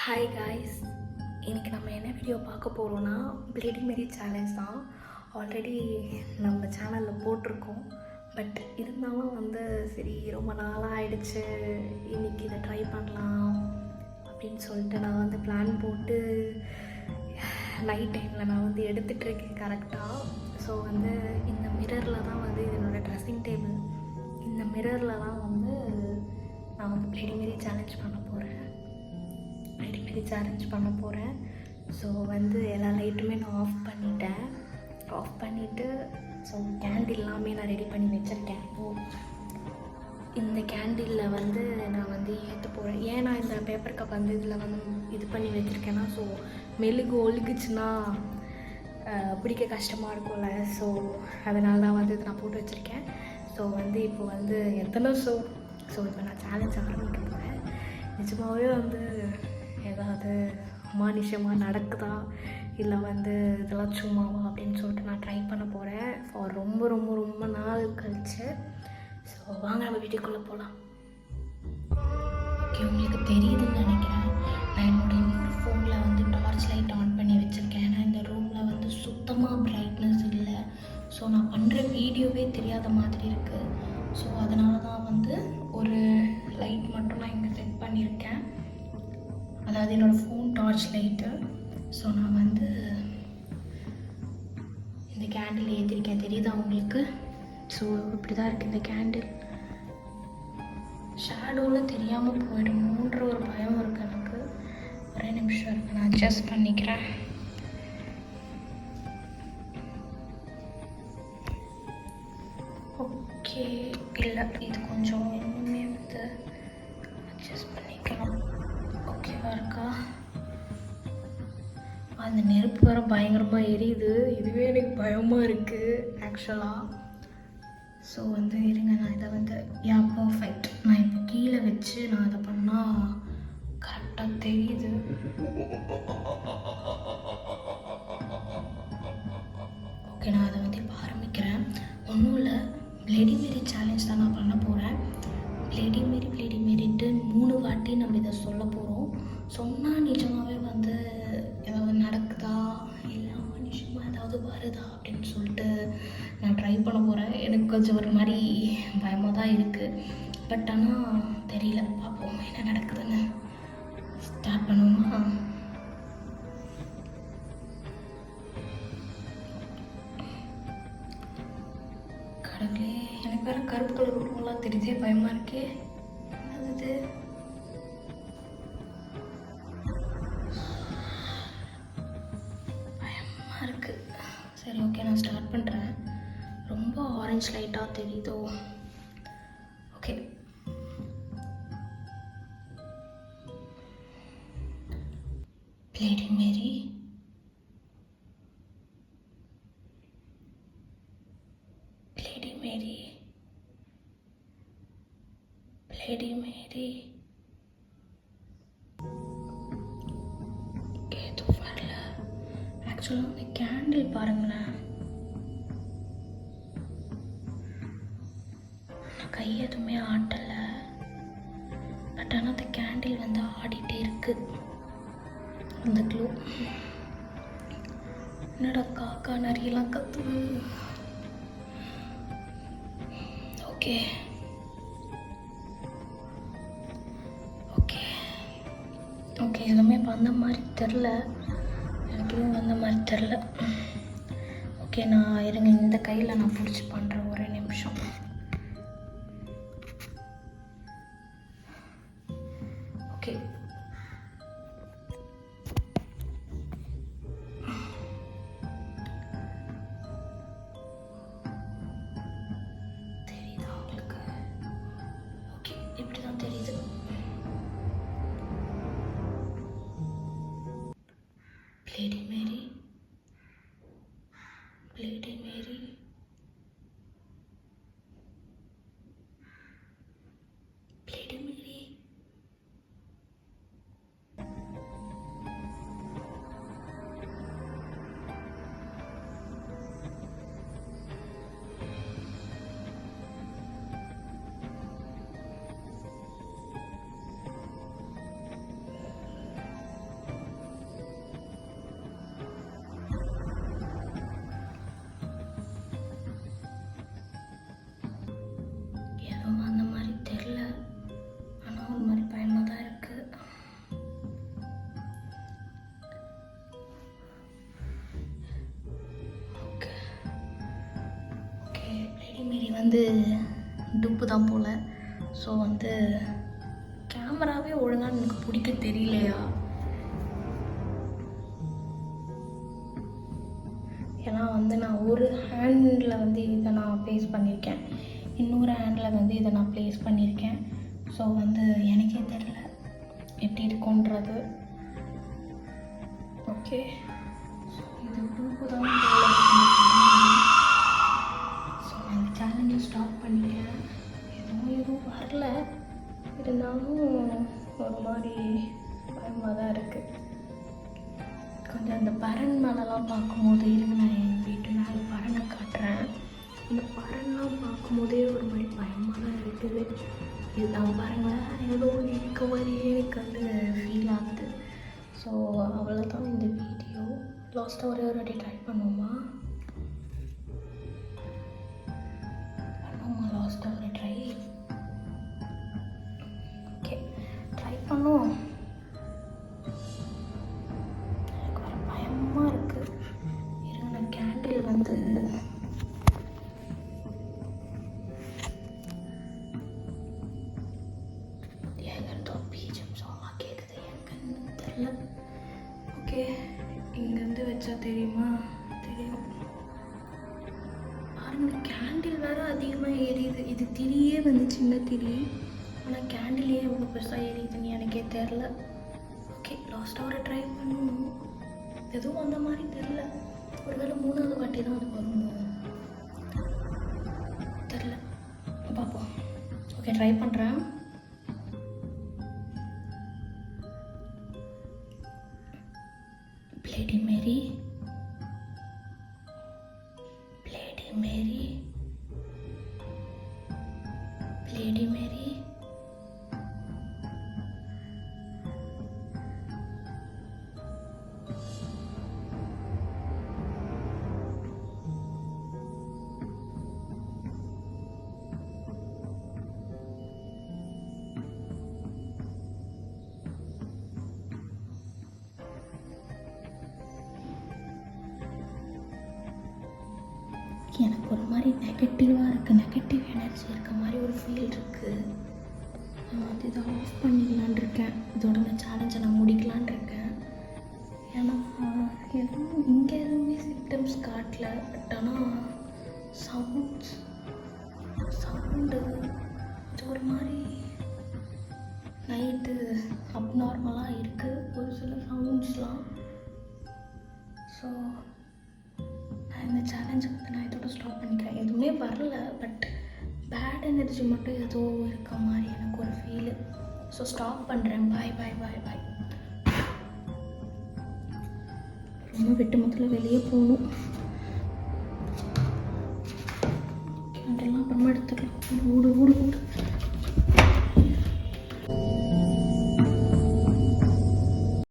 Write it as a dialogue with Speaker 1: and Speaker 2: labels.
Speaker 1: Hi guys, இன்றைக்கி நம்ம என்ன வீடியோ பார்க்க போகிறோன்னா பிளேடி மேரி சேலஞ்ச் தான். ஆல்ரெடி நம்ம சேனலில் போட்டிருக்கோம். பட் இருந்தாலும் சரி ரொம்ப நாளாக ஆயிடுச்சு, இன்றைக்கி இதை ட்ரை பண்ணலாம் அப்படின்னு சொல்லிட்டு நான் பிளான் போட்டு நைட் டைமில் நான் எடுத்துகிட்ருக்கேன் கரெக்டாக. ஸோ இந்த மிரரில் தான் இது என்னோடய ட்ரெஸ்ஸிங் டேபிள். இந்த மிரரில் தான் நான் பிளேடி மேரி சேலஞ்ச் பண்ண போகிறேன். சேலஞ்ச் பண்ண போகிறேன். ஸோ எல்லா லைட்டுமே நான் ஆஃப் பண்ணிவிட்டு ஸோ கேண்டில் எல்லாமே நான் ரெடி பண்ணி வச்சுருக்கேன். இந்த கேண்டிலில் நான் ஏற்ற போகிறேன். ஏன் நான் இந்த பேப்பர் கப் இதில் இது பண்ணி வச்சுருக்கேன்னா, ஸோ மெழுகு ஒழுகுச்சுன்னா பிடிக்க கஷ்டமாக இருக்கும்ல. ஸோ அதனால தான் இதை நான் போட்டு வச்சுருக்கேன். ஸோ இப்போ எத்தனை ஸோ இப்போ நான் சேலஞ்ச் ஆரம்பிக்க போகிறேன். நிஜமாகவே ஏதாவது அமானுஷமாக நடக்குதா இல்லை இதெல்லாம் சும்மாவா அப்படின்னு சொல்லிட்டு நான் ட்ரை பண்ண போகிறேன் ஃபார் ரொம்ப ரொம்ப ரொம்ப நாள் கழிச்சு. ஸோ வாங்க நம்ம வீட்டுக்குள்ளே போகலாம். ஓகே, உங்களுக்கு தெரியுதுன்னு நினைக்கிறேன். நான் என்னோடய ஃபோனில் டார்ச் லைட் ஆன் பண்ணி வச்சுருக்கேன். ஏன்னா இந்த ரூமில் சுத்தமாக ப்ரைட்னஸ் இல்லை. ஸோ நான் பண்ணுற வீடியோவே தெரியாத மாதிரி இருக்குது. ஸோ அதனால தான் ஒரு லைட் மட்டும் நான் இங்கே செட் பண்ணியிருக்கேன். அதாவது என்னோடய ஃபோன் டார்ச் லைட்டு. ஸோ நான் இந்த கேண்டில் ஏற்றிருக்கேன், தெரியுதா உங்களுக்கு? ஸோ இப்படி தான் இருக்குது இந்த கேண்டில். ஷேடோவில் தெரியாமல் போயிடுமோன்ற ஒரு பயம் இருக்குது எனக்கு. ஒரே நிமிஷம் இருக்குது, நான் அட்ஜஸ்ட் பண்ணிக்கிறேன். ஓகே, இல்லை இது கொஞ்சம் இன்னுமே அட்ஜஸ்ட் பண்ணிக்கலாம். ஓகேவா இருக்கா? அந்த நெருப்பு வர பயங்கரமாக எரியுது. இதுவே எனக்கு பயமாக இருக்குது ஆக்சுவலாக. ஸோ இருங்க, நான் இதை பர்ஃபெக்ட். நான் இப்போ கீழே வச்சு நான் அதை பண்ணால் கரெக்டாக தெரியுது. ஓகே, நான் அதை இப்போ ஆரம்பிக்கிறேன். ஒன்றும் இல்லை, பிளேடி மேரி சேலஞ்ச் தான் நான் பண்ண போகிறேன். பிளேடி மேரிட்டு 3 வாட்டி நம்ம இதை சொல்ல போகிறோம். சொன்னால் நிஜமாகவே ஏதாவது நடக்குதா இல்லை மனுஷமாக ஏதாவது வருதா அப்படின்னு சொல்லிட்டு நான் ட்ரை பண்ண போகிறேன். எனக்கு கொஞ்சம் ஒரு மாதிரி பயமாக தான் இருக்குது. பட் ஆனால் தெரியல, பார்ப்போம் என்ன நடக்குதுன்னு. ஸ்டார்ட் பண்ணுவோமா? கடவுளே, எனக்கு வேறு கருப்பு கலர் உருவம்லாம் தெரிஞ்சே பயமாக இருக்கே. என்னது பயமாக இருக்குது. சரி, ஓகே, நான் ஸ்டார்ட் பண்ணுறேன். ரொம்ப ஆரஞ்சு லைட்டாக தெரியுதோ? ஓகே, பிளேடி மேரி, பிளேடி மேரி, பிளேடி மேரி. எதுவும் வரல. ஆக்சுவலாக அந்த கேண்டில் பாருங்களேன், கை எதுவுமே ஆட்டலை. பட் ஆனால் அந்த கேண்டில் ஆடிட்டே இருக்கு. அந்த க்ளூ என்னடா காக்கா நிறையெல்லாம் கத்துது. ஓகே ஓகே ஓகே, எதுவுமே வந்த மாதிரி தெரில. எனக்கு எதுவும் வந்த மாதிரி தெரில. ஓகே, நான் இருங்க, இந்த கையில் நான் பிடிச்சி பண்ணுறேன். ஒரே நிமிஷம். ஓகே, தெரியுதா உங்களுக்கு? ஓகே, இப்படி தான் தெரியுது. பிளேடி மேரி, பிளேடி மேரி, பிளேடி மேரி. தான் போல். ஸோ வந்து கேமராவே ஒழுங்காக எனக்கு பிடிக்க தெரியலையா, ஏன்னா வந்து நான் ஒரு ஹேண்டில் வந்து இதை நான் ப்ளேஸ் பண்ணியிருக்கேன், இன்னொரு ஹேண்டில் வந்து இதை நான் ப்ளேஸ் பண்ணியிருக்கேன். ஸோ வந்து எனக்கே தெரியல எப்படி இருக்குன்றது. ஓகே, ஸோ இது குரூப்பு தான் ஸோ நான் இந்த சேலஞ்சை ஸ்டாப் பண்ணிட்டேன். எதுவும் வரல, இருந்தாலும் ஒரு மாதிரி பயமாக தான் இருக்குது. கொஞ்சம் அந்த பறன் மேலெலாம் பார்க்கும்போது, இருங்க நான் என் வீட்டு மேலே பறனை காட்டுறேன். இந்த பறன்லாம் பார்க்கும்போதே ஒரு மாதிரி பயமாக தான் இருக்குது. இதுதான் பாருங்களேன், ஏதோ இருக்க மாதிரியே எனக்கு வந்து ஃபீல் ஆகுது. ஸோ அவ்வளோதான் இந்த வீடியோ. லாஸ்ட்டாக ஒரே ஒரு வாட்டி ட்ரை பண்ணுவோமா? லாஸ்ட்டாக ஒரு ட்ரை. ஓகே, ட்ரை பண்ணுவோம். எனக்கு வர பயமாக இருக்குது. இருங்க நான் கேண்டில் வந்து ஓகே, இங்கேருந்து வச்சா தெரியுமா? தெரியும். பாருங்க, கேண்டில் வேறு அதிகமாக எரியுது. இது திரியே வந்து சின்ன திரி, ஆனால் கேண்டிலே எவ்வளோ பெருசாக எரியுதுன்னு எனக்கே தெரில. ஓகே, லாஸ்ட்டாக ஒரு ட்ரை பண்ணுவோம். எதுவும் அந்த மாதிரி தெரில. ஒருவேளை 3வது வாட்டி தான் அது வருமோ தெரில, பார்ப்போம். ஓகே, ட்ரை பண்ணுறேன். Bloody Mary, Bloody Mary, Bloody Mary. எனக்கு ஒரு மாதிரி நெகட்டிவாக இருக்குது, நெகட்டிவ் எனர்ஜி இருக்க மாதிரி ஒரு ஃபீல் இருக்குது. நான் வந்து இதை ஆஃப் பண்ணிடலான் இருக்கேன். இதோட இந்த சேலஞ்சை நான் முடிக்கலான் இருக்கேன். ஏன்னா எதுவும் இங்கே எதுவுமே சிம்டம்ஸ் காட்டல. பட் ஆனால் சவுண்டு இது ஒரு மாதிரி நைட்டு அப்நார்மலாக இருக்குது, ஒரு சில சவுண்ட்ஸ்லாம். ஸோ இந்த சேலஞ்சை வந்து நான் இதோட ஸ்டாப் பண்ணிக்கிறேன். எதுவுமே வரல, பட் பேட் எனர்ஜி மட்டும் ஏதோ இருக்க மாதிரி எனக்கு ஒரு ஃபீலு. ஸோ ஸ்டாப் பண்ணுறேன். பாய் பாய் பாய் பாய். ரொம்ப விட்டு முதல்ல வெளியே போகணும். கேண்டெல்லாம் அப்புறமா எடுத்துக்கலாம். ஓடு ஓடு ஓடு.